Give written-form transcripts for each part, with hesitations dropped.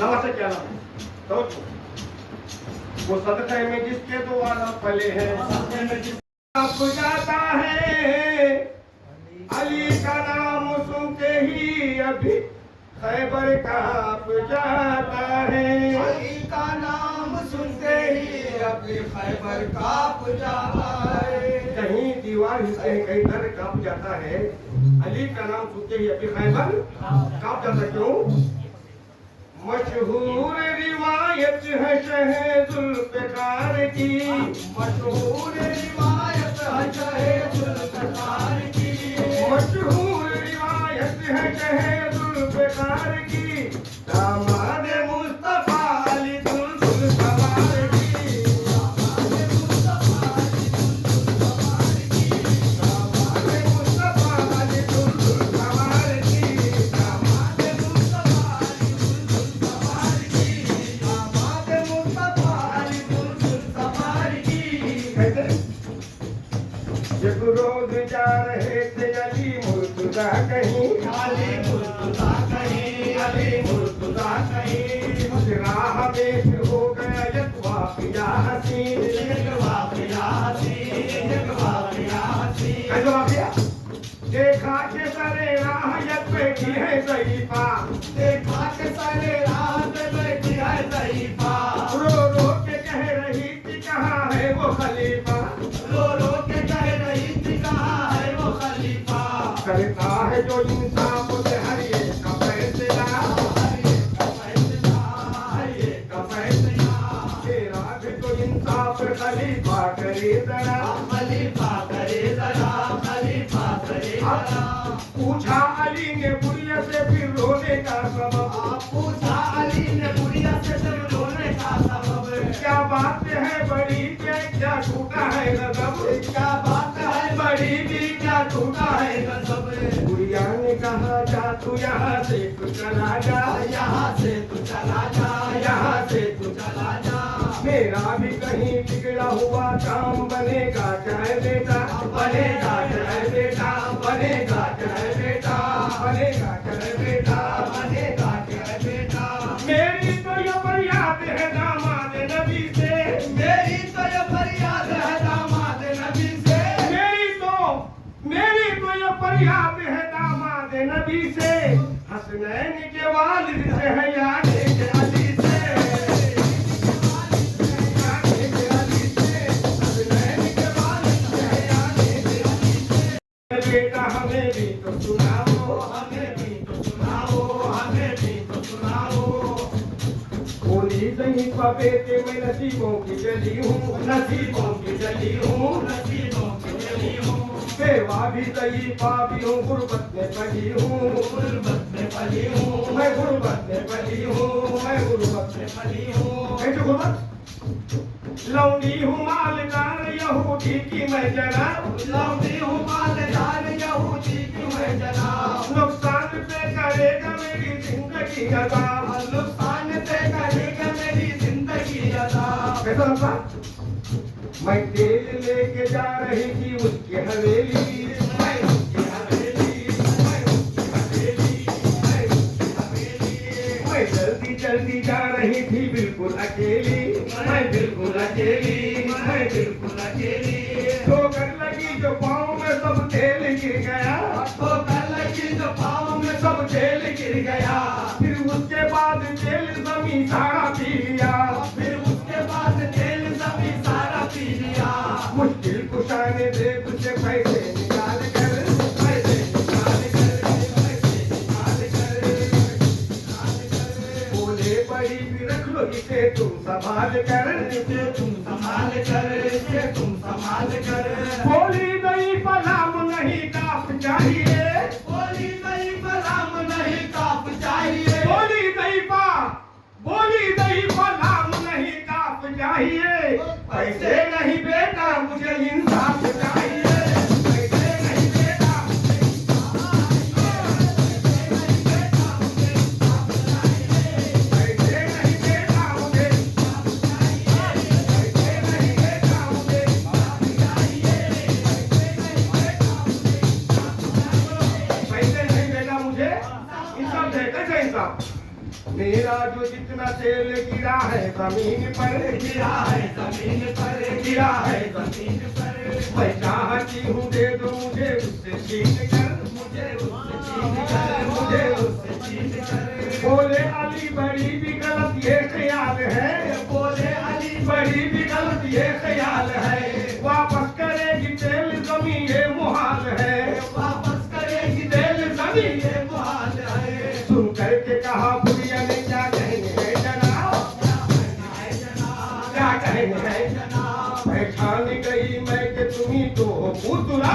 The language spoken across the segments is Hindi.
नाम से क्या नाम तो वो सदक़े में जिसके द्वारा पले हैं आप जाता है अली का नाम सुन के ही अभी खैबर कांप जाता है। अली का नाम सुनते ही अभी खैबर कांप जाता है। कहीं दीवार हिलते हैं कहीं दर कांप जाता है। अली का नाम सुनते ही अभी खैबर कांप जाता है। क्यों? मशहूर रिवायत है शहे जुल्फ़िकार की। मशहूर रिवायत है शहे जुल्फ़िकार की। मशहूर रिवायत है शहे जुल्फ़िकार की। दामाद मुस्तफा अली दुल्दुल सवार की। दामाद मुस्तफा अली दुल्दुल सवार की। दामाद मुस्तफा अली दुल्दुल सवार की। दामाद मुस्तफा अली दुल्दुल सवार की। कहते जब रोज जा रहे थे अली मुर्तजा कहीं। अली मुर्तजा कहीं। अली मुर्तजा कहीं। उस राह में हो गया एक वाक़िया हसीन। एक वाक़िया हसीन। एक वाक़िया हसीन। कैसा वाक़िया? देखा के सरे राह एक बैठी है ज़ईफ़ा। देखा के सारे राह पे बैठी है ज़ईफ़ा। रो रो के कह रही थी कहाँ है वो खलीफा। रो रो के कह रही थी कहाँ है वो खलीफा। करता है जो इंसाफ से हर एक का फैसला। हर एक का फैसला। हर एक का फैसला। तेरा भी तो इंसाफ खलीफा करे जरा। खलीफा करे जरा। खलीफा करे जरा। पूछा अली ने बुढ़िया से फिर रोने का सबब। पूछा अली ने बुढ़िया से फिर रोने का सबब। क्या बात है बड़ी क्या टूटा है गजब। क्या बात है बड़ी भी क्या टूटा है गजब। बुढ़िया ने कहा जा तू यहाँ से तू चला जा। यहाँ से तू चला जा। यहाँ से तू चला जा। मेरा भी कहीं बिगड़ा हुआ काम बनेगा चाहे बेटा। बनेगा चाहे बेटा। बनेगा चाहे बेटा। बनेगा चाहे बेटा। बनेगा चाहे बेटा। मेरी तो ये फरियाद है दामाद नबी से। मेरी तो ये फरियाद है दामाद नबी से। मेरी तो ये फरियाद है दामाद नबी से। हसनैन के वालिद से है याने के अली से। याने के अली से। हसनैन के वालिद से है याने के अली से। बेटा हमें भी तो सुनाओ। हमें भी तो सुनाओ। हमें भी तो सुनाओ। बोली ज़ईफ़ा बेटे मैं नसीबों की जली हूँ। नसीबों की जली हूँ। नसीबों की जली हूँ। सेवा भी ज़ईफ़ा भी हूँ गुर्बत में पली हूँ। गुर्बत में पली हूँ। मैं गुर्बत में पली हूँ। मैं गुर्बत में पली हूँ। कैसे गुर्बत? लौंडी हूँ मालदार यहूदी की मैं जनाब। लौटी हूँ मालदार यहूदी की मैं जनाब। नुकसान पे करेगा मेरी जिंदगी अज़ाब। नुकसान पे करेगा मेरी जिंदगी अज़ाब। कैसा लगता? मैं तेल लेके जा रही थी उसकी हवेली। मैं उसकी हवेली। मैं उसकी हवेली। मैं उसकी हवेली। मैं जल्दी जल्दी जा रही थी बिल्कुल अकेली। मैं बिल्कुल अकेली। मैं बिल्कुल अकेली। ठोकर लगी जो पाँव में सब तेल गिर गया। ठोकर लगी जो पाँव में सब तेल गिर गया। फिर उसके बाद तेल जमी सारा पी लिया। फिर उसके बाद तेल सभी सारा पी लिया। मुश्किल कुशा ने देख से पैसे निकाल कर। पैसे निकाल कर। पैसे निकाल कर। बोले बड़ी भी रख लो इसे तुम संभाल कर। इसे तुम संभाल कर। इसे तुम संभाल कर। बोली नहीं पलाम नहीं काफ चाहिए। बोली नहीं पलाम नहीं काप चाहिए। बोली नहीं पलाम नहीं काफ चाहिए। पैसे नहीं बेटा मुझे इंसाफ चाहिए। पैसे नहीं बेटा मुझे इंसाफ चाहिए। पैसे नहीं बेटा मुझे इंसाफ चाहिए। पैसे नहीं बेटा मुझे इंसाफ चाहिए। पैसे नहीं बेटा मुझे इंसाफ चाहिए। कैसे इंसाफ? मेरा जो जितना तेल गिरा है जमीन पर, गिरा है जमीन पर, गिरा है जमीन पर। मैं चाहती हूँ दे दो मुझे उससे छीन कर, मुझे उससे छीन कर, मुझे उससे छीन कर। बोले अली बड़ी भी गलत ये ख्याल है, बोले अली बड़ी भी गलत ये ख्याल है, वापस करेगी तेल जमीन ये मुहाल है, वापस करेगी तेल जमीन ये मुहाल है। सुन करके कहा बुढ़िया ने क्या कहने है जनाब, क्या कहने है जनाब। पहचान गई मैं कि तुम्ही तो हो पुतला,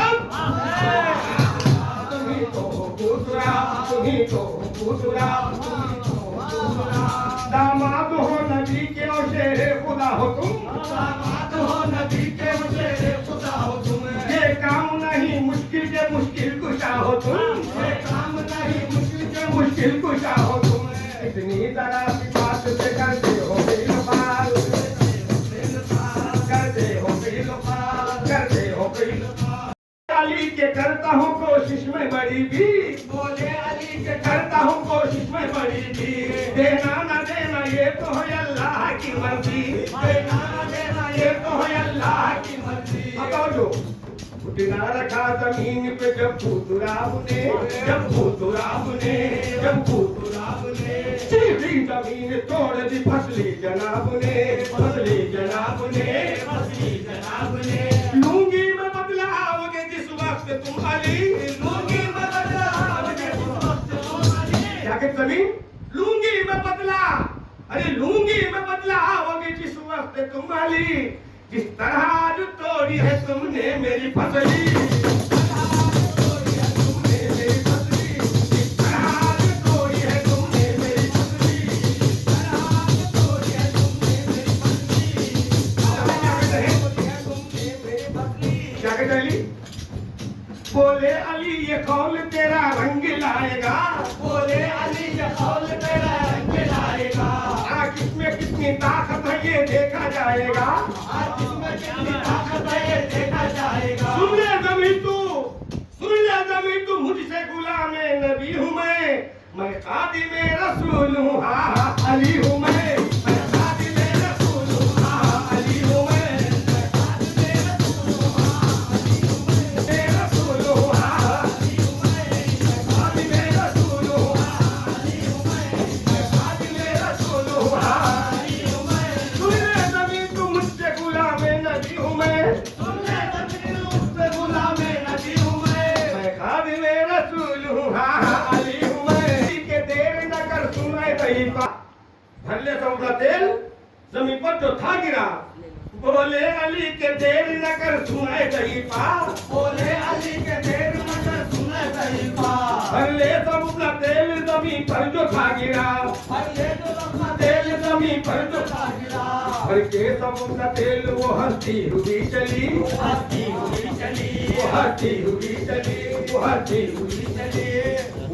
तुम्ही तो हो पुतला, तुम्ही तो हो पुतला, दामाद हो नबी के और शेरे खुदा हो तुम, दामाद हो नबी के शेरे खुदा हो तुम। ये काम नहीं मुश्किल के मुश्किल कुशा हो तुम, ये काम नहीं मुश्किल के मुश्किल कुशा हो तुम। इतनी जरा सी बात से करते हो बेलपार, करते हो बेलपार, करते हो बेलपार। अली के करता हूँ कोशिश में बड़ी भी, बोले अली के करता हूँ कोशिश में बड़ी भी, देना न देना ये तो है अल्लाह की मर्जी, देना न देना ये तो है अल्लाह की मर्जी। अब जो घुटना रखा जमीन पे जब भूतराब ने, जब भूतराब ने, जब भूतराब ने सीधी जमीन तोड़ दी फसली जनाब ने, फसली जनाब ने, फसली जनाब ने। लूंगी मैं बदला आओगे जिस वक्त तुम अली, लूंगी मैं बदला आओगे जिस वक्त तुम अली। क्या कहते जमीन लूंगी मैं बदला, अरे लूंगी मैं बदला आओगे जिस वक्त तुम अली, जिस तरह आज तोड़ी है तुमने मेरी फसली, तोड़ी है तुमने मेरी फसली, जिस तरह आज तोड़ी है तुमने मेरी फसली, जिस तरह आज तोड़ी है तुमने मेरी फसली। क्या कहते अली? बोले अली ये कौल तेरा रंग लाएगा, बोले अली ये कौल तेरा रंग लाएगा। आज इसमें कितनी ताकत है ये देखा जाएगा, आज इसमें कितनी ताकत है ये देखा जाएगा। सुन ले जमीन तू, सुन ले जमीन तू, मुझसे गुलाम नबी हूँ मैं खादिम रसूल हूँ, हाँ अली हूँ मैं खादिम रसूल हूँ, हाँ अली हूँ मैं खादिम रसूल हूँ, हाँ अली हूँ मैं रसूल हूँ, हाँ अली हूँ मैं खादिम रसूल हूँ, हाँ अली हूँ मैं खादिम रसूल हूँ, हाँ अली हूँ मैं। सुन ले जमीन तू, मुझसे गुलाम नबी हूँ मैं, सुन ले जमीन मुझसे गुलाम नबी हूँ मैं खादिम रसूल हूँ, हाँ अली हूँ मैं। के देर न कर सुनाए दही पा, भर ले सौदा तेल जमीन पर जो था गिरा, बोले अली के देर न कर सुनाए दही पा, बोले अली के देर न कर सुनाए दही पा। भर ले सब अपना तेल जमीन पर जो था गिरा, भर ले जो अपना तेल जमीन पर जो था गिरा। भर के सब अपना तेल वो हंसती हुई चली, हंसती हुई चली, वो हंसती हुई चली, वो हंसती हुई चली।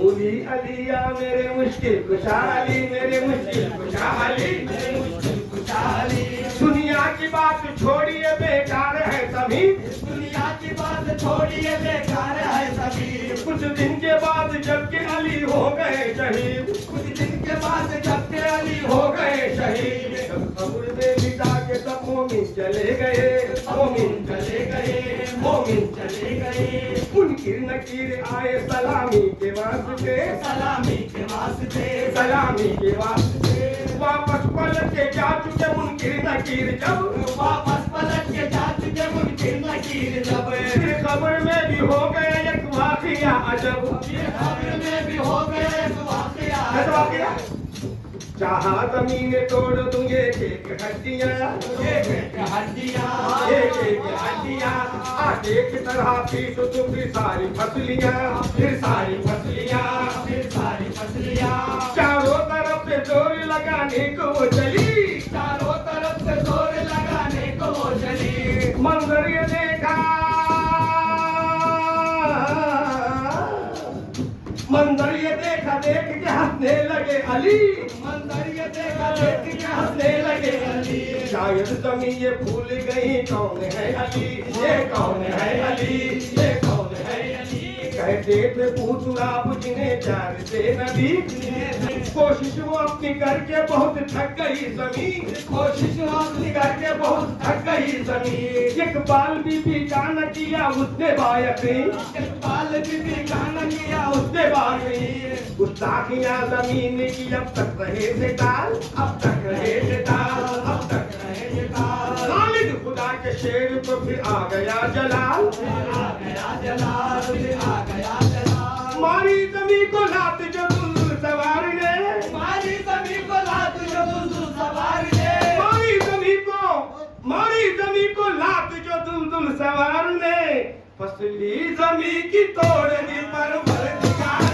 बोली अलिया मेरे मुश्किल खुशहाली, मेरे मुश्किल खुशहाली, मेरे मुश्किल खुशहाली। दुनिया की बात छोड़िए बेकार है सभी, दुनिया की बात छोड़िए बेकार है सभी। कुछ दिन के बाद जबकि अली हो गए शहीद, कुछ दिन के बाद जबकि अली हो गए शहीद, कब्र में बिता के सब मोमिन चले गए, मोमिन चले गए, मोमिन चले गए। मुनकिर नकीर आए सलामी के वास्ते, सलामी के वास्ते, सलामी के वास्ते। वापस पलट के जा चुके मुनकिर नकीर जब, वापस पलट के जा चुके मुनकिर नकीर जब। फिर कब्र में भी हो गया एक वाक़िया अजब, फिर कब्र में भी हो गया एक वाक़िया। कैसा वाक़िया? चाहा जमीन तोड़ दूं एक एक हड्डियां, एक एक हड्डियां, एक एक हड्डियां, आटे की तरह पीस दूं फिर सारी फसलियां, फिर सारी फसलियां, फिर सारी फसलियां। चारों तरफ से जोर लगाने को वो चली, चारों तरफ से जोर लगाने को वो चली। मंजर ये देखा, मंजर ये देखा देख के हंसने लगे अली, मंजर ये देखा देख के हंसने लगे अली। शायद जमीन ये भूल गई कौन है अली, ये कौन है अली, ये कौन है अली। कहते थे पूछूं आप जिन्हें प्यार से नबी, कोशिश वो अपनी करके बहुत थक गई जमीन, कोशिश वो अपनी करके बहुत थक गई जमीन। इकबाल बीबी का न किया उसने बायकी, इकबाल बीबी का न किया उसने बाकी। गुस्ताखियां जमीन की अब तक रहे थे टाल, अब तक रहे थे टाल, अब तक रहे थे टाल। खालिद खुदा के शेर तो फिर आ गया जलाल, आ गया जलाल, फिर आ गया जलाल। मारी जमी को लात जो दुल्दुल सवार ने, मारी जमी को लात जो दुल्दुल सवार ने। मारी जमी को लात जो दुल्दुल सवार ने, फसली जमी की तोड़ दी परवरदिगार